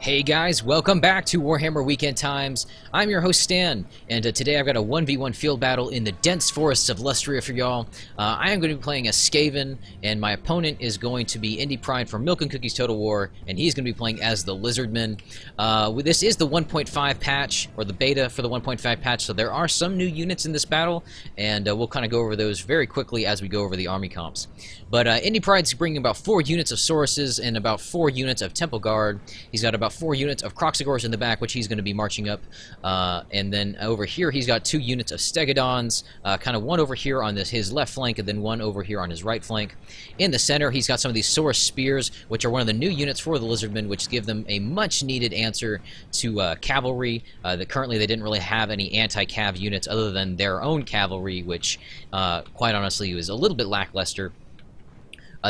Hey guys, welcome back to Warhammer Weekend Times. I'm your host Stan, and today I've got a 1v1 field battle in the dense forests of Lustria for y'all. I am going to be playing a Skaven, and my opponent is going to be Indie Pride from Milk and Cookies Total War, and he's going to be playing as the Lizardmen. This is the 1.5 patch, or the beta for the 1.5 patch, so there are some new units in this battle, and we'll kind of go over those very quickly as we go over the army comps. But Indie Pride's bringing about 4 units of Sauruses and about 4 units of Temple Guard. He's got about 4 units of Kroxigors in the back, which he's going to be marching up. And then over here, he's got 2 units of Stegodons, kind of one over here on his left flank, and then one over here on his right flank. In the center, he's got some of these Saurus Spears, which are one of the new units for the Lizardmen, which give them a much-needed answer to cavalry. That currently they didn't really have any anti-cav units other than their own cavalry, which, quite honestly, was a little bit lackluster.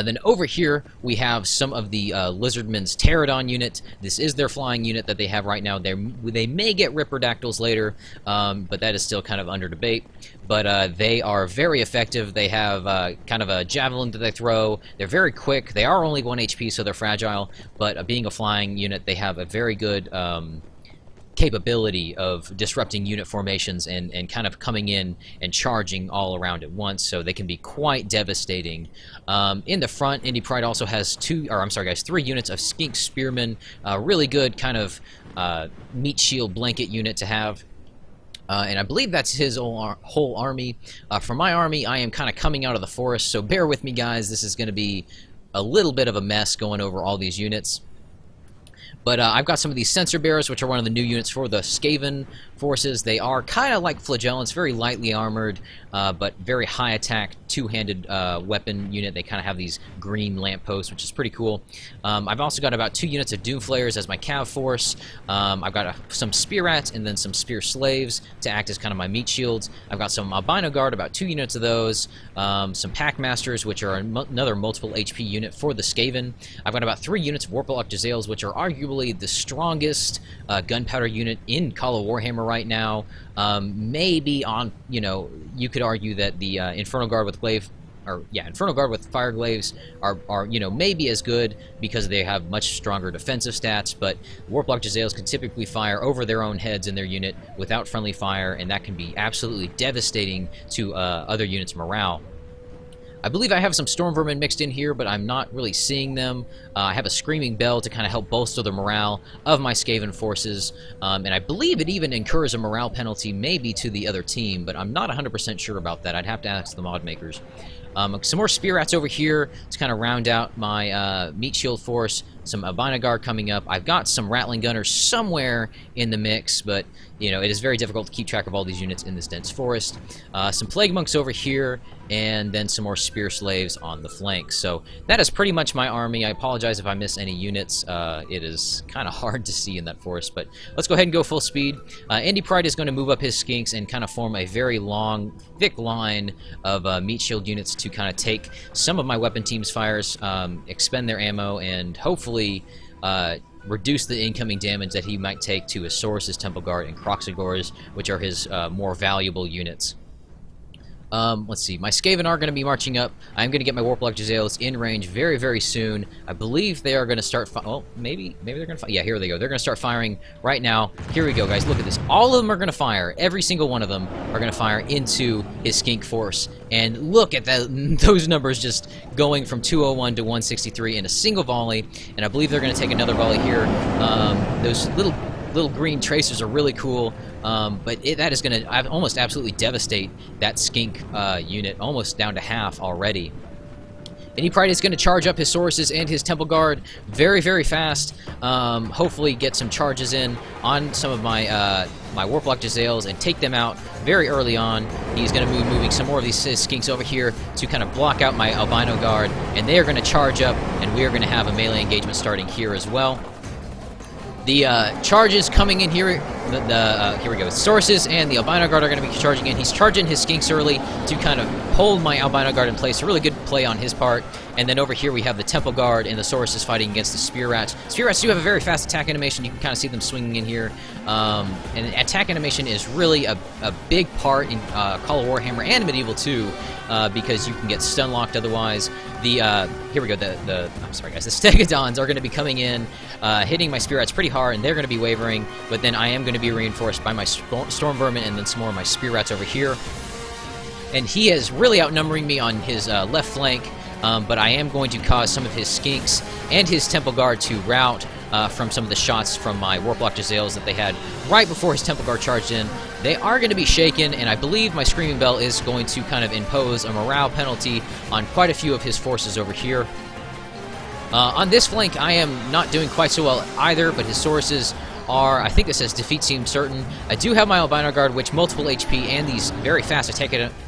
Then over here, we have some of the Lizardmen's Pterodon unit. This is their flying unit that they have right now. They may get Ripperdactyls later, but that is still kind of under debate. But they are very effective. They have kind of a javelin that they throw. They're very quick. They are only 1 HP, so they're fragile. But being a flying unit, they have a very good capability of disrupting unit formations and kind of coming in and charging all around at once, so they can be quite devastating. In the front, Indie Pride also has 3 units of Skink Spearmen, really good kind of meat shield blanket unit to have. And I believe that's his whole army. For my army, I am kind of coming out of the forest, so bear with me, guys. This is going to be a little bit of a mess going over all these units. But I've got some of these Sensor Bearers, which are one of the new units for the Skaven forces. They are kind of like Flagellants, very lightly armored, but very high attack, 2-handed weapon unit. They kind of have these green lampposts, which is pretty cool. I've also got about 2 units of Doom Flayers as my cav force. I've got some Spear Rats and then some Spear Slaves to act as kind of my meat shields. I've got some Albino Guard, about 2 units of those. Some Pack Masters, which are another multiple HP unit for the Skaven. I've got about 3 units of Warplock Jezzails, which are arguably the strongest gunpowder unit in Call of Warhammer right now. Maybe on, you could argue that the Infernal Guard with Infernal Guard with Fire Glaives are maybe as good because they have much stronger defensive stats, but Warplock Jezzails can typically fire over their own heads in their unit without friendly fire, and that can be absolutely devastating to other units' morale. I believe I have some Storm Vermin mixed in here, but I'm not really seeing them. I have a Screaming Bell to kind of help bolster the morale of my Skaven forces, and I believe it even incurs a morale penalty maybe to the other team, but I'm not 100% sure about that. I'd have to ask the mod makers. Some more Spear Rats over here to kind of round out my Meat Shield force. Some Albino Guard coming up. I've got some Rattling Gunners somewhere in the mix, but it is very difficult to keep track of all these units in this dense forest. Some Plague Monks over here, and then some more Spear Slaves on the flank. So that is pretty much my army. I apologize if I miss any units. It is kind of hard to see in that forest, but let's go ahead and go full speed. Indie Pride is going to move up his Skinks and kind of form a very long, thick line of Meat Shield units to kind of take some of my weapon team's fires, expend their ammo, and hopefully reduce the incoming damage that he might take to his Saurus' Temple Guard and Kroxigors, which are his more valuable units. Let's see. My Skaven are going to be marching up. I'm going to get my Warplock Jezzails in range very, very soon. I believe they are going to start... maybe they're going to... Yeah, here they go. They're going to start firing right now. Here we go, guys. Look at this. All of them are going to fire. Every single one of them are going to fire into his Skink force. And look at those numbers just going from 201 to 163 in a single volley. And I believe they're going to take another volley here. Those little green tracers are really cool, but that is going to almost absolutely devastate that Skink unit, almost down to half already. Indie Pride is going to charge up his Sauruses and his Temple Guard very, very fast. Hopefully get some charges in on some of my my Warplock Jezzails and take them out very early on. He's going to be moving some more of these Skinks over here to kind of block out my Albino Guard, and they are going to charge up, and we are going to have a melee engagement starting here as well. The charges coming in here, here we go. Sauruses and the Albino Guard are going to be charging in. He's charging his Skinks early to kind of hold my Albino Guard in place. A really good play on his part. And then over here we have the Temple Guard and the Sauruses fighting against the Spear Rats. Spear Rats do have a very fast attack animation. You can kind of see them swinging in here. And attack animation is really a big part in Call of Warhammer and Medieval too, because you can get stun locked otherwise. Here we go. I'm sorry guys. The Stegodons are going to be coming in, hitting my Spear Rats pretty hard, and they're going to be wavering. But then I am going to be reinforced by my Storm Vermin and then some more of my Spear Rats over here. And he is really outnumbering me on his left flank. But I am going to cause some of his Skinks and his Temple Guard to rout from some of the shots from my Warplock Jezzails that they had right before his Temple Guard charged in. They are going to be shaken, and I believe my Screaming Bell is going to kind of impose a morale penalty on quite a few of his forces over here. On this flank, I am not doing quite so well either, but his Sauruses are, I think this says defeat seems certain. I do have my Albino Guard, which multiple HP and these very fast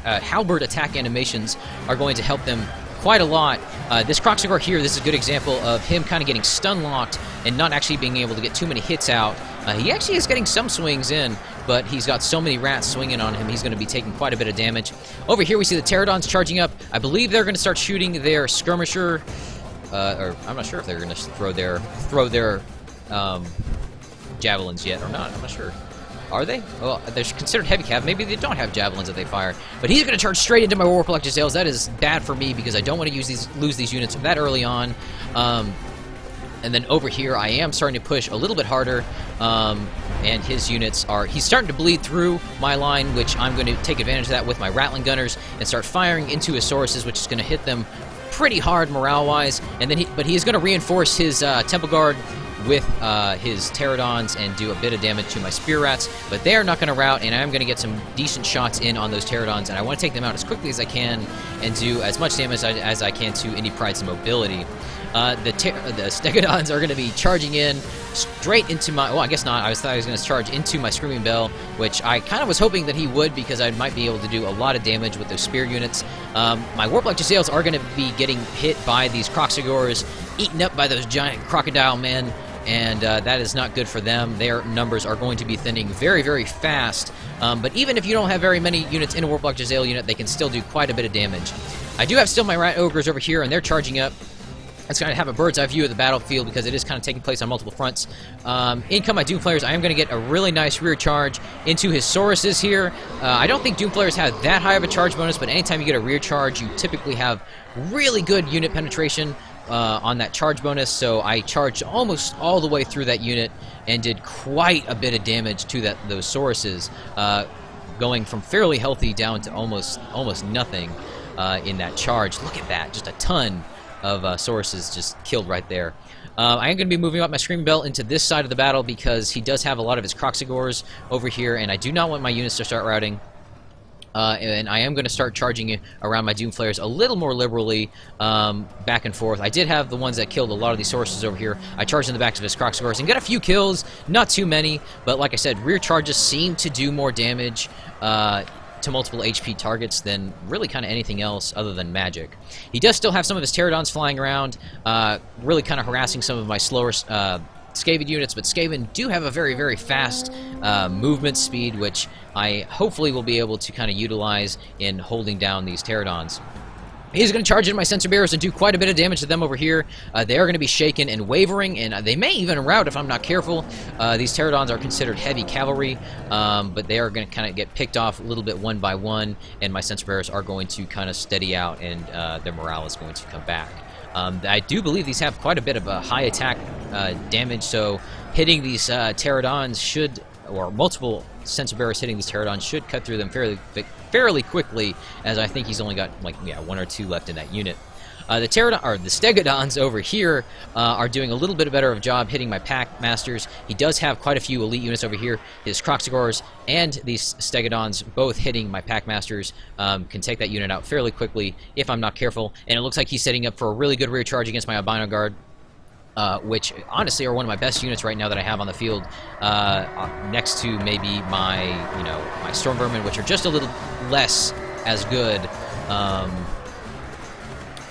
halberd attack animations are going to help them quite a lot. This Kroxigor here, this is a good example of him kind of getting stun locked and not actually being able to get too many hits out. He actually is getting some swings in, but he's got so many rats swinging on him, he's going to be taking quite a bit of damage. Over here we see the Pterodons charging up. I believe they're going to start shooting their skirmisher, or I'm not sure if they're going to throw their javelins yet or not. I'm not sure. Are they? Well, they're considered heavy cav. Maybe they don't have javelins that they fire. But he's going to charge straight into my Warplock Jezzails. That is bad for me because I don't want to lose these units that early on. And then over here, I am starting to push a little bit harder. And his units are... He's starting to bleed through my line, which I'm going to take advantage of that with my Rattling Gunners and start firing into his Sauruses, which is going to hit them pretty hard morale-wise. And then but he is going to reinforce his Temple Guard with his Pterodons and do a bit of damage to my Spear Rats, but they are not going to rout, and I'm going to get some decent shots in on those Pterodons, and I want to take them out as quickly as I can and do as much damage as I can to Indie Pride's mobility. The Stegodons are going to be charging in straight into my... Well, I guess not. I thought he was going to charge into my Screaming Bell, which I kind of was hoping that he would because I might be able to do a lot of damage with those spear units. My Warplock Jezzails are going to be getting hit by these Kroxigors, eaten up by those giant crocodile men, and that is not good for them. Their numbers are going to be thinning very, very fast. But even if you don't have very many units in a Warplock Jezzail unit, they can still do quite a bit of damage. I do have still my Rat Ogres over here, and they're charging up. It's going to have a bird's eye view of the battlefield because it is kind of taking place on multiple fronts. In come my Doom Players. I am going to get a really nice rear charge into his Sauruses here. I don't think Doom Players have that high of a charge bonus, but anytime you get a rear charge, you typically have really good unit penetration on that charge bonus, so I charged almost all the way through that unit and did quite a bit of damage to those Sauruses, going from fairly healthy down to almost nothing in that charge. Look at that, just a ton of Sauruses just killed right there. I am going to be moving up my Screaming Bell into this side of the battle because he does have a lot of his Kroxigors over here, and I do not want my units to start routing. And I am going to start charging around my Doom Flayers a little more liberally, back and forth. I did have the ones that killed a lot of these Sauruses over here. I charged in the backs of his Kroxigors and got a few kills, not too many, but like I said, rear charges seem to do more damage to multiple HP targets than really kind of anything else other than magic. He does still have some of his Pterodons flying around, really kind of harassing some of my slower Skaven units, but Skaven do have a very, very fast movement speed, which I hopefully will be able to kind of utilize in holding down these Pterodons. He's going to charge in my Sensor Bearers and do quite a bit of damage to them over here. They are going to be shaken and wavering, and they may even rout if I'm not careful. These Pterodons are considered heavy cavalry, but they are going to kind of get picked off a little bit one by one, and my Sensor Bearers are going to kind of steady out, and their morale is going to come back. I do believe these have quite a bit of a high attack damage, so hitting these Pterodons should, or multiple Sensor Bearers hitting these Pterodons should cut through them fairly quickly, as I think he's only got like one or two left in that unit. The Stegodons over here are doing a little bit better of a job hitting my Pack Masters. He does have quite a few elite units over here. His Kroxigors and these Stegodons both hitting my Pack Masters can take that unit out fairly quickly if I'm not careful. And it looks like he's setting up for a really good rear charge against my Albino Guard, which honestly are one of my best units right now that I have on the field, next to maybe my my Storm Vermin, which are just a little less as good.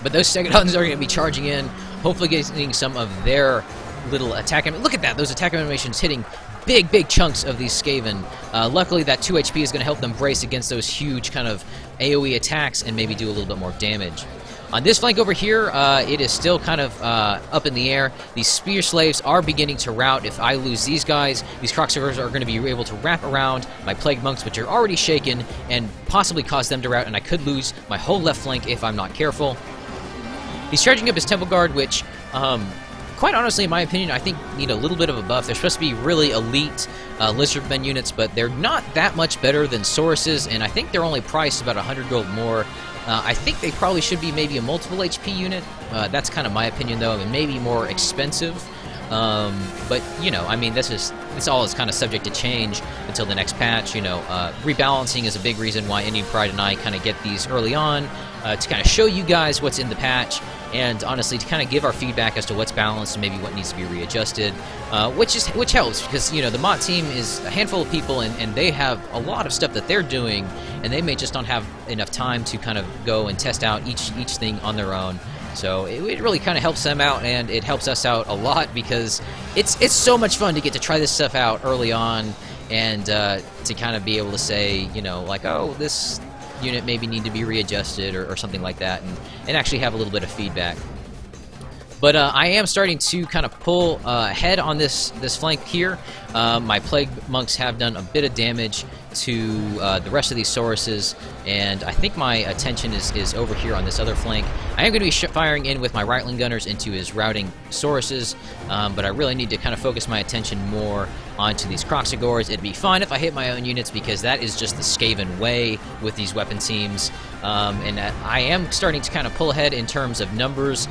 But those Stegodons are going to be charging in, hopefully getting some of their little attack. Look at that, those attack animations hitting big chunks of these Skaven. Luckily, that 2 HP is going to help them brace against those huge kind of AoE attacks and maybe do a little bit more damage. On this flank over here, it is still kind of up in the air. These Spear Slaves are beginning to rout. If I lose these guys, these Croxovers are going to be able to wrap around my Plague Monks, which are already shaken, and possibly cause them to rout, and I could lose my whole left flank if I'm not careful. He's charging up his Temple Guard, which, quite honestly, in my opinion, I think need a little bit of a buff. They're supposed to be really elite Lizardmen units, but they're not that much better than Sauruses, and I think they're only priced about 100 gold more. I think they probably should be maybe a multiple HP unit. That's kind of my opinion, though, and maybe more expensive. But, you know, I mean, this all is kind of subject to change until the next patch. You know, rebalancing is a big reason why Indian Pride and I kind of get these early on to kind of show you guys what's in the patch, and honestly to kind of give our feedback as to what's balanced and maybe what needs to be readjusted, which helps because, you know, the mod team is a handful of people and they have a lot of stuff that they're doing, and they may just not have enough time to kind of go and test out each thing on their own. So it really kind of helps them out, and it helps us out a lot because it's so much fun to get to try this stuff out early on, and to kind of be able to say, you know, like, oh, this unit maybe need to be readjusted or something like that, and actually have a little bit of feedback. But I am starting to kind of pull ahead on this flank here. My Plague Monks have done a bit of damage to the rest of these Sauruses, and I think my attention is over here on this other flank. I am going to be firing in with my Rightling Gunners into his routing Sauruses, but I really need to kind of focus my attention more onto these Croxagores. It'd be fine if I hit my own units because that is just the Skaven way with these weapon teams, and I am starting to kind of pull ahead in terms of numbers.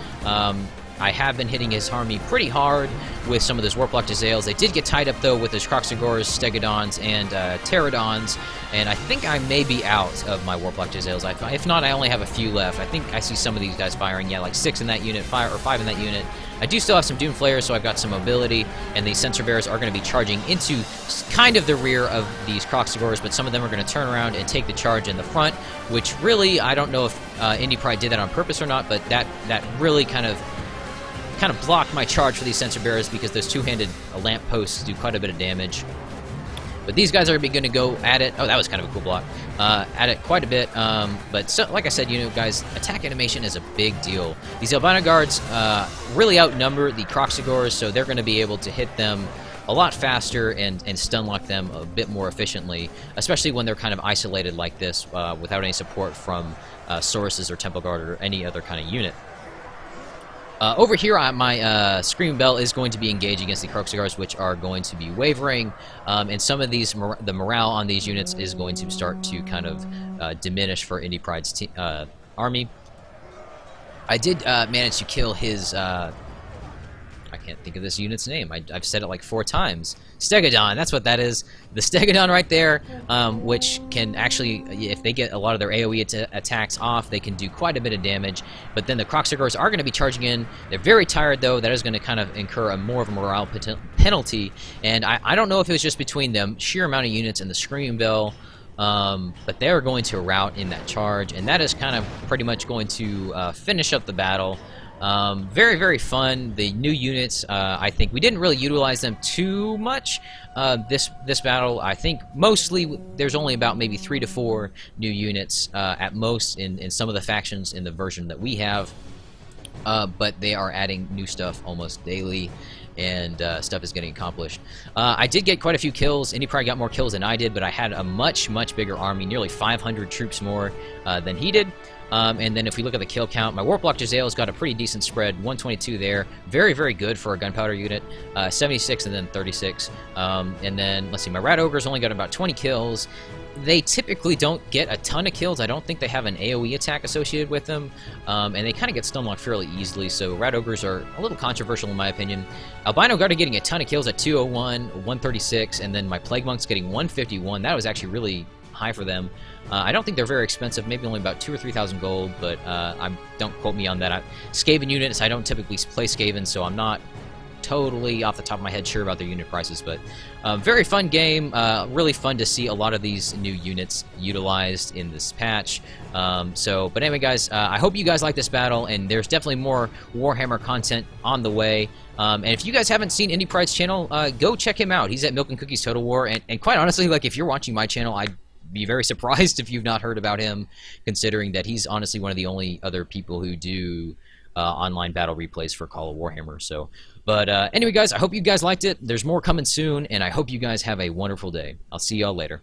I have been hitting his army pretty hard with some of those Warplock Jezzails. They did get tied up, though, with his Croxagores, Stegodons, and Pterodons, and I think I may be out of my Warplock Jezzails. If not, I only have a few left. I think I see some of these guys firing, yeah, like 6 in that unit, 5 in that unit. I do still have some Doom Flayers, so I've got some mobility, and these Sensor Bearers are going to be charging into kind of the rear of these Croxagores, but some of them are going to turn around and take the charge in the front, which really, I don't know if Indie Pride did that on purpose or not, but that really kind of blocked my charge for these Sensor Bearers because those two-handed lamp posts do quite a bit of damage. But these guys are going to go at it. Oh, that was kind of a cool block. At it quite a bit. But so, like I said, you know, guys, attack animation is a big deal. These Albino Guards really outnumber the Croxagores, so they're going to be able to hit them a lot faster and stun lock them a bit more efficiently, especially when they're kind of isolated like this without any support from Sauruses or Temple Guard or any other kind of unit. Over here, my Screaming Bell is going to be engaged against the Croxagores, which are going to be wavering, and some of these, the morale on these units is going to start to kind of diminish for Indie Pride's army. I did manage to kill his, I can't think of this unit's name. I've said it like 4 times. Stegodon, that's what that is. The Stegodon right there, which can actually, if they get a lot of their AoE attacks off, they can do quite a bit of damage. But then the Croxagores are going to be charging in. They're very tired, though. That is going to kind of incur more of a morale penalty. And I don't know if it was just between the sheer amount of units and the Screaming Bell, but they're going to rout in that charge. And that is kind of pretty much going to finish up the battle. Very, very fun. The new units, I think we didn't really utilize them too much this battle. I think mostly there's only about maybe 3 to 4 new units at most in some of the factions in the version that we have, but they are adding new stuff almost daily, and stuff is getting accomplished. I did get quite a few kills. Indie Pride got more kills than I did, but I had a much bigger army, nearly 500 troops more than he did. And then if we look at the kill count, my Warplock Jezzail's got a pretty decent spread, 122 there. Very, very good for a gunpowder unit. 76 and then 36. And then, let's see, my Rat Ogre's only got about 20 kills. They typically don't get a ton of kills. I don't think they have an AoE attack associated with them. And they kind of get stunlocked fairly easily, so Rat Ogres are a little controversial in my opinion. Albino Guard are getting a ton of kills at 201, 136, and then my Plague Monks getting 151. That was actually really high for them. I don't think they're very expensive, maybe only about 2,000 or 3,000 gold, but don't quote me on that. Skaven units, I don't typically play Skaven, so I'm not totally off the top of my head sure about their unit prices, but very fun game. Really fun to see a lot of these new units utilized in this patch. But anyway, guys, I hope you guys like this battle, and there's definitely more Warhammer content on the way. And if you guys haven't seen Indie Pride's channel, go check him out. He's at Milk and Cookies Total War, and quite honestly, like, if you're watching my channel, I'd be very surprised if you've not heard about him, considering that he's honestly one of the only other people who do online battle replays for Call of Warhammer. So, but anyway, guys, I hope you guys liked it. There's more coming soon, and I hope you guys have a wonderful day. I'll see y'all later.